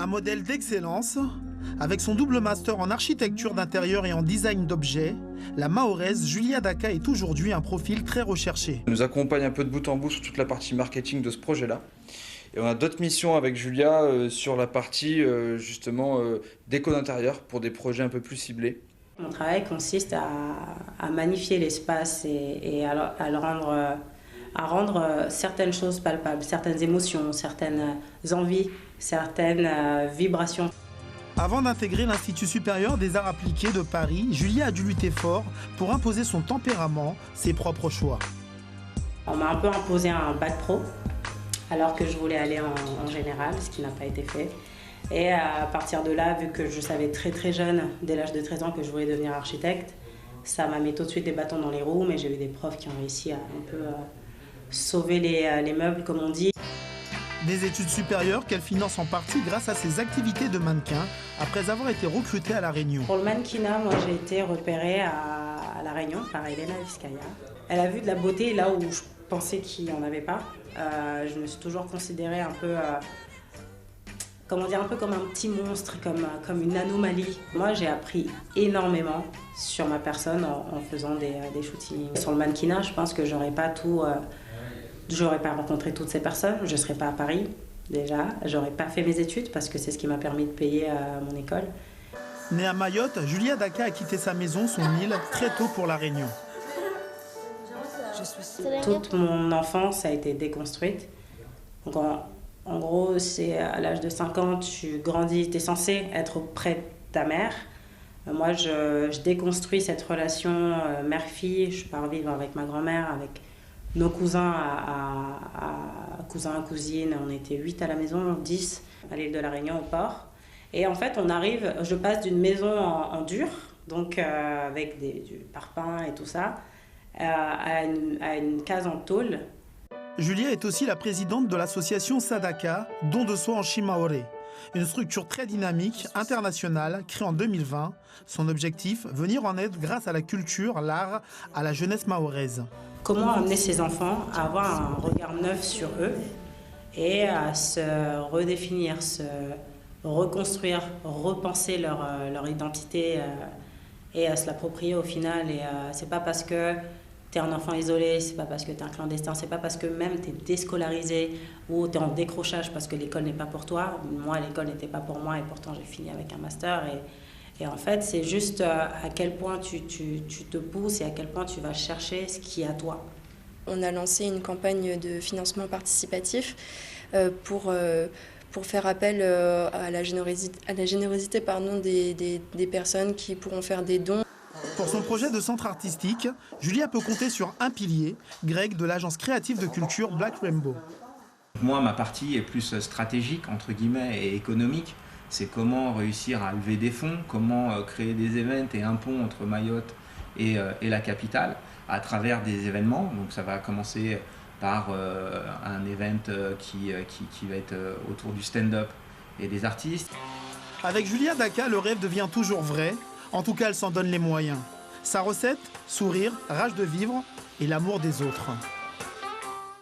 Un modèle d'excellence, avec son double master en architecture d'intérieur et en design d'objets, la Mahoraise Julia Daka est aujourd'hui un profil très recherché. Elle nous accompagne un peu de bout en bout sur toute la partie marketing de ce projet-là. Et on a d'autres missions avec Julia sur la partie justement déco d'intérieur pour des projets un peu plus ciblés. Mon travail consiste à magnifier l'espace et à rendre certaines choses palpables, certaines émotions, certaines envies, certaines vibrations. Avant d'intégrer l'Institut supérieur des arts appliqués de Paris, Julia a dû lutter fort pour imposer son tempérament, ses propres choix. On m'a un peu imposé un bac pro, alors que je voulais aller en général, ce qui n'a pas été fait. Et à partir de là, vu que je savais très jeune, dès l'âge de 13 ans, que je voulais devenir architecte, ça m'a mis tout de suite des bâtons dans les roues, mais j'ai eu des profs qui ont réussi à un peu sauver les meubles, comme on dit. Des études supérieures qu'elle finance en partie grâce à ses activités de mannequin, après avoir été recrutée à La Réunion. Pour le mannequinat, moi j'ai été repérée à La Réunion par Elena Vizcaya. Elle a vu de la beauté là où je pensais qu'il n'y en avait pas. Je me suis toujours considérée un peu... un peu comme un petit monstre, comme une anomalie. Moi, j'ai appris énormément sur ma personne en faisant des shootings. Sur le mannequinat, je pense que j'aurais pas rencontré toutes ces personnes. Je serais pas à Paris, déjà. J'aurais pas fait mes études parce que c'est ce qui m'a permis de payer mon école. Née à Mayotte, Julia Daka a quitté sa maison, son île, très tôt pour La Réunion. Toute mon enfance a été déconstruite. Donc, en gros, c'est à l'âge de 5 ans, tu grandis, tu es censé être auprès de ta mère. Moi, je déconstruis cette relation mère-fille. Je pars vivre avec ma grand-mère, avec nos cousins, cousins, cousines. On était 8 à la maison, 10 à l'île de La Réunion, au port. Et en fait, je passe d'une maison en dur, donc avec du parpaing et tout ça, à une case en tôle. Julia est aussi la présidente de l'association Sadaka, don de soi en Shimaoré. Une structure très dynamique, internationale, créée en 2020. Son objectif, venir en aide grâce à la culture, l'art, à la jeunesse mahoraise. Comment amener ces enfants à avoir un regard neuf sur eux et à se redéfinir, se reconstruire, repenser leur identité et à se l'approprier au final. Et c'est pas parce que tu es un enfant isolé, c'est pas parce que tu es un clandestin, c'est pas parce que même tu es déscolarisé ou tu es en décrochage parce que l'école n'est pas pour toi. Moi, l'école n'était pas pour moi et pourtant j'ai fini avec un master. Et en fait, c'est juste à quel point tu te pousses et à quel point tu vas chercher ce qui est à toi. On a lancé une campagne de financement participatif pour faire appel à la générosité des personnes qui pourront faire des dons. Pour son projet de centre artistique, Julia peut compter sur un pilier, Greg de l'agence créative de culture Black Rainbow. Moi, ma partie est plus stratégique, entre guillemets, et économique. C'est comment réussir à lever des fonds, comment créer des événements et un pont entre Mayotte et la capitale à travers des événements. Donc ça va commencer par un event qui va être autour du stand-up et des artistes. Avec Julia Daka, le rêve devient toujours vrai. En tout cas, elle s'en donne les moyens. Sa recette, sourire, rage de vivre et l'amour des autres.